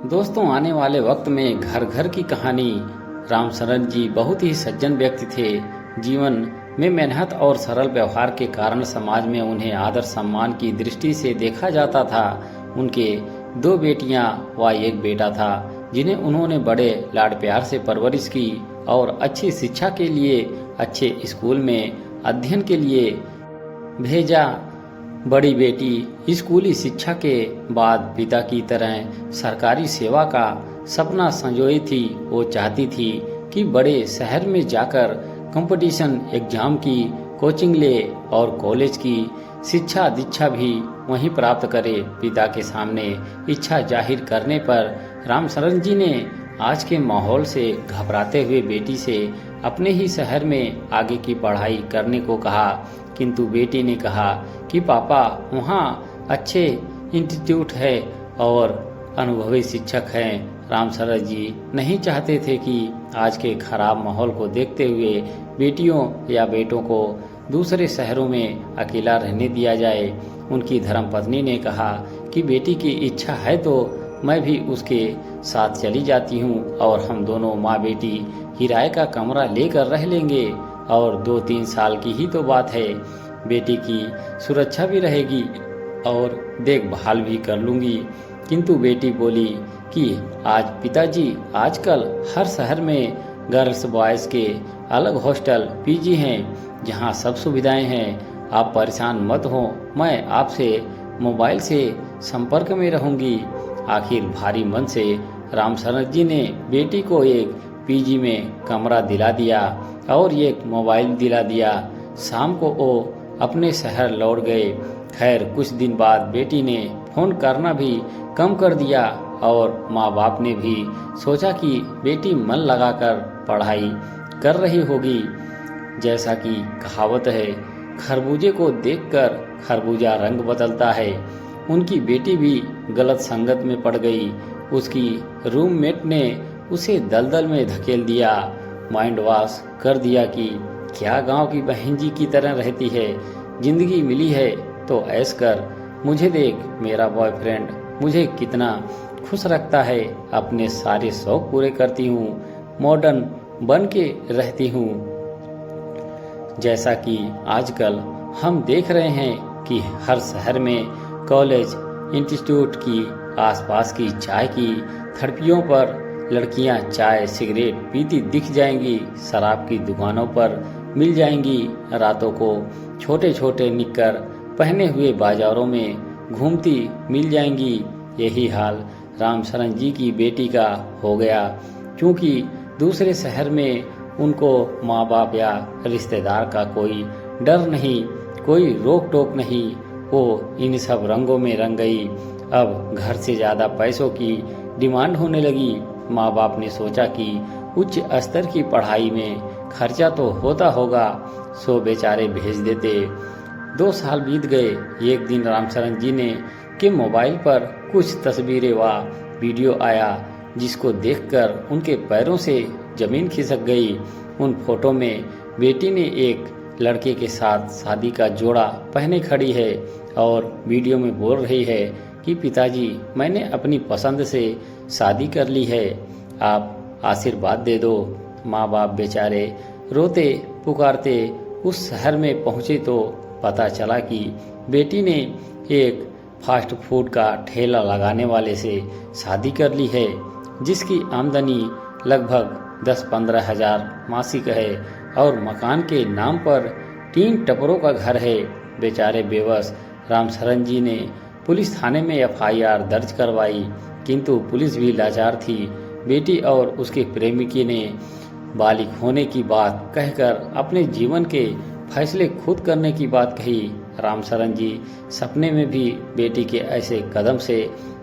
दोस्तों, आने वाले वक्त में घर घर की कहानी। रामचरण जी बहुत ही सज्जन व्यक्ति थे। जीवन में मेहनत और सरल व्यवहार के कारण समाज में उन्हें आदर सम्मान की दृष्टि से देखा जाता था। उनके 2 बेटियां व 1 बेटा था, जिन्हें उन्होंने बड़े लाड प्यार से परवरिश की और अच्छी शिक्षा के लिए अच्छे स्कूल में अध्ययन के लिए भेजा। बड़ी बेटी स्कूली शिक्षा के बाद पिता की तरह सरकारी सेवा का सपना संजोई थी। वो चाहती थी कि बड़े शहर में जाकर कंपटीशन एग्जाम की कोचिंग ले और कॉलेज की शिक्षा दीक्षा भी वहीं प्राप्त करे। पिता के सामने इच्छा जाहिर करने पर रामचरण जी ने आज के माहौल से घबराते हुए बेटी से अपने ही शहर में आगे की पढ़ाई करने को कहा, किंतु बेटी ने कहा कि पापा, वहाँ अच्छे इंस्टीट्यूट है और अनुभवी शिक्षक हैं। रामचरण जी नहीं चाहते थे कि आज के खराब माहौल को देखते हुए बेटियों या बेटों को दूसरे शहरों में अकेला रहने दिया जाए। उनकी धर्मपत्नी ने कहा कि बेटी की इच्छा है तो मैं भी उसके साथ चली जाती हूँ और हम दोनों माँ बेटी किराए का कमरा लेकर रह लेंगे और 2-3 साल की ही तो बात है। बेटी की सुरक्षा भी रहेगी और देखभाल भी कर लूँगी। किंतु बेटी बोली कि आज पिताजी, आजकल हर शहर में गर्ल्स बॉयज़ के अलग हॉस्टल पीजी हैं जहाँ सब सुविधाएं हैं। आप परेशान मत हो, मैं आपसे मोबाइल से संपर्क में रहूँगी। आखिर भारी मन से रामचरण जी ने बेटी को एक पीजी में कमरा दिला दिया और एक मोबाइल दिला दिया। शाम को वो अपने शहर लौट गए। खैर, कुछ दिन बाद बेटी ने फोन करना भी कम कर दिया और माँ बाप ने भी सोचा कि बेटी मन लगाकर पढ़ाई कर रही होगी। जैसा कि कहावत है, खरबूजे को देखकर खरबूजा रंग बदलता है। उनकी बेटी भी गलत संगत में पड़ गई। उसकी रूममेट ने उसे दलदल में धकेल दिया, माइंड वॉश कर दिया कि क्या गांव की बहन जी की तरह रहती है, जिंदगी मिली है तो ऐश कर, मुझे देख, मेरा बॉयफ्रेंड मुझे कितना खुश रखता है, अपने सारे शौक पूरे करती हूँ, मॉडर्न बन के रहती हूँ। जैसा कि आजकल हम देख रहे हैं कि हर शहर में कॉलेज इंस्टीट्यूट की आसपास की चाय की थड़पियों पर लड़कियां चाय सिगरेट पीती दिख जाएंगी, शराब की दुकानों पर मिल जाएंगी, रातों को छोटे छोटे निक्कर पहने हुए बाजारों में घूमती मिल जाएंगी। यही हाल रामचरण जी की बेटी का हो गया। क्योंकि दूसरे शहर में उनको माँ बाप या रिश्तेदार का कोई डर नहीं, कोई रोक टोक नहीं, वो इन सब रंगों में रंग गई। अब घर से ज़्यादा पैसों की डिमांड होने लगी। माँ बाप ने सोचा कि उच्च स्तर की पढ़ाई में खर्चा तो होता होगा, सो बेचारे भेज देते। 2 साल बीत गए। एक दिन रामचरण जी ने के मोबाइल पर कुछ तस्वीरें व वीडियो आया, जिसको देखकर उनके पैरों से जमीन खिसक गई। उन फोटो में बेटी ने एक लड़के के साथ शादी का जोड़ा पहने खड़ी है और वीडियो में बोल रही है कि पिताजी, मैंने अपनी पसंद से शादी कर ली है, आप आशीर्वाद दे दो। माँ बाप बेचारे रोते पुकारते उस शहर में पहुँचे तो पता चला कि बेटी ने एक फास्ट फूड का ठेला लगाने वाले से शादी कर ली है, जिसकी आमदनी लगभग 10-15 हज़ार मासिक है और मकान के नाम पर 3 टपरों का घर है। बेचारे बेबस रामचरण जी ने पुलिस थाने में FIR दर्ज करवाई, किंतु पुलिस भी लाचार थी। बेटी और उसके प्रेमिकी ने बालिग होने की बात कहकर अपने जीवन के फैसले खुद करने की बात कही। रामचरण जी सपने में भी बेटी के ऐसे कदम से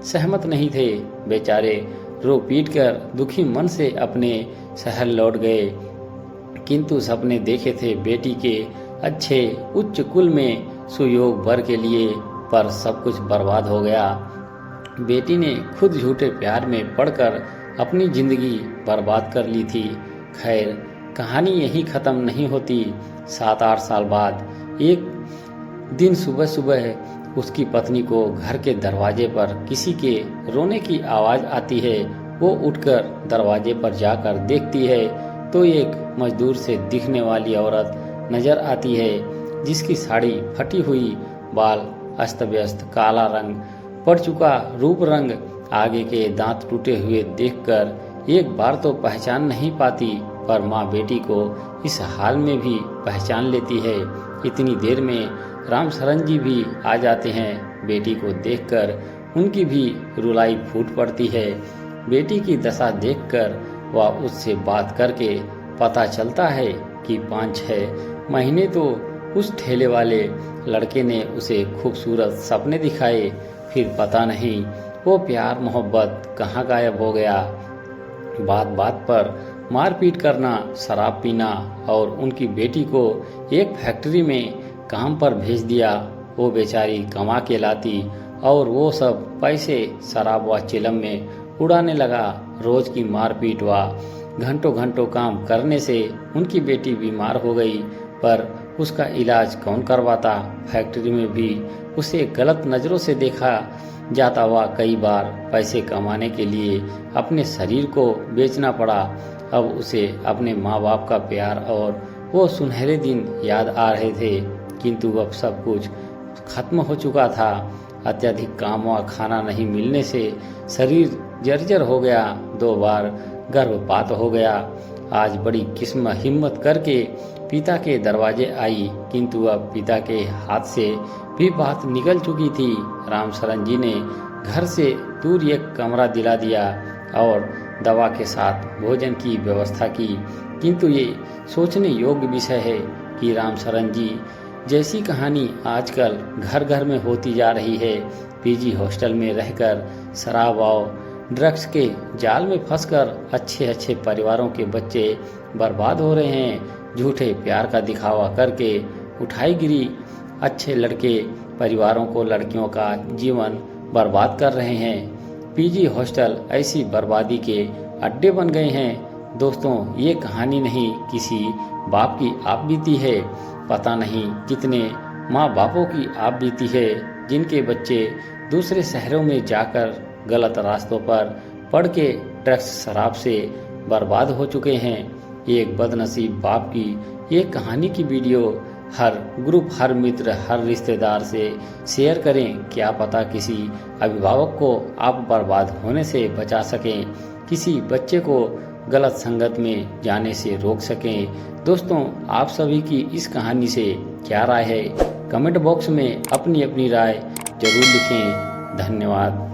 सहमत नहीं थे। बेचारे रो पीट कर दुखी मन से अपने शहर लौट गए, किंतु सपने देखे थे बेटी के अच्छे उच्च कुल में सुयोग वर के लिए, पर सब कुछ बर्बाद हो गया। बेटी ने खुद झूठे प्यार में पड़कर अपनी जिंदगी बर्बाद कर ली थी। खैर, कहानी यहीं ख़त्म नहीं होती। 7-8 साल बाद एक दिन सुबह सुबह उसकी पत्नी को घर के दरवाजे पर किसी के रोने की आवाज आती है। वो उठकर दरवाजे पर जाकर देखती है तो एक मजदूर से दिखने वाली औरत नजर आती है, जिसकी साड़ी फटी हुई, बाल अस्त व्यस्त, काला रंग पड़ चुका रूप रंग, आगे के दांत टूटे हुए देखकर एक बार तो पहचान नहीं पाती, पर माँ बेटी को इस हाल में भी पहचान लेती है। इतनी देर में रामशरण जी भी आ जाते हैं। बेटी को देखकर उनकी भी रुलाई फूट पड़ती है। बेटी की दशा देखकर वह उससे बात करके पता चलता है कि 5-6 महीने तो उस ठेले वाले लड़के ने उसे खूबसूरत सपने दिखाए, फिर पता नहीं वो प्यार मोहब्बत कहाँ गायब हो गया। बात बात पर मारपीट करना, शराब पीना और उनकी बेटी को एक फैक्ट्री में काम पर भेज दिया। वो बेचारी कमा के लाती और वो सब पैसे शराब व चिलम में उड़ाने लगा। रोज की मारपीट व घंटों घंटों काम करने से उनकी बेटी बीमार हो गई, पर उसका इलाज कौन करवाता। फैक्ट्री में भी उसे गलत नज़रों से देखा जाता हुआ, कई बार पैसे कमाने के लिए अपने शरीर को बेचना पड़ा। अब उसे अपने माँ बाप का प्यार और वो सुनहरे दिन याद आ रहे थे, किंतु अब सब कुछ खत्म हो चुका था। अत्यधिक काम व खाना नहीं मिलने से शरीर जर्जर हो गया। 2 बार गर्भपात हो गया। आज बड़ी किस्म हिम्मत करके पिता के दरवाजे आई, किंतु अब पिता के हाथ से भी बात निकल चुकी थी। रामशरण जी ने घर से दूर एक कमरा दिला दिया और दवा के साथ भोजन की व्यवस्था की, किंतु ये सोचने योग्य विषय है कि रामशरण जी जैसी कहानी आजकल घर घर में होती जा रही है। पीजी हॉस्टल में रहकर शराब और ड्रग्स के जाल में फंसकर अच्छे अच्छे परिवारों के बच्चे बर्बाद हो रहे हैं। झूठे प्यार का दिखावा करके उठाईगिरी अच्छे लड़के परिवारों को लड़कियों का जीवन बर्बाद कर रहे हैं। पीजी हॉस्टल ऐसी बर्बादी के अड्डे बन गए हैं। दोस्तों, ये कहानी नहीं, किसी बाप की आप बीती है। पता नहीं कितने माँ बापों की आप बीती है, जिनके बच्चे दूसरे शहरों में जाकर गलत रास्तों पर पड़ के ड्रग्स शराब से बर्बाद हो चुके हैं। एक बदनसीब बाप की ये कहानी की वीडियो हर ग्रुप, हर मित्र, हर रिश्तेदार से शेयर करें। क्या पता किसी अभिभावक को आप बर्बाद होने से बचा सकें, किसी बच्चे को गलत संगत में जाने से रोक सकें। दोस्तों, आप सभी की इस कहानी से क्या राय है? कमेंट बॉक्स में अपनी अपनी राय जरूर लिखें। धन्यवाद।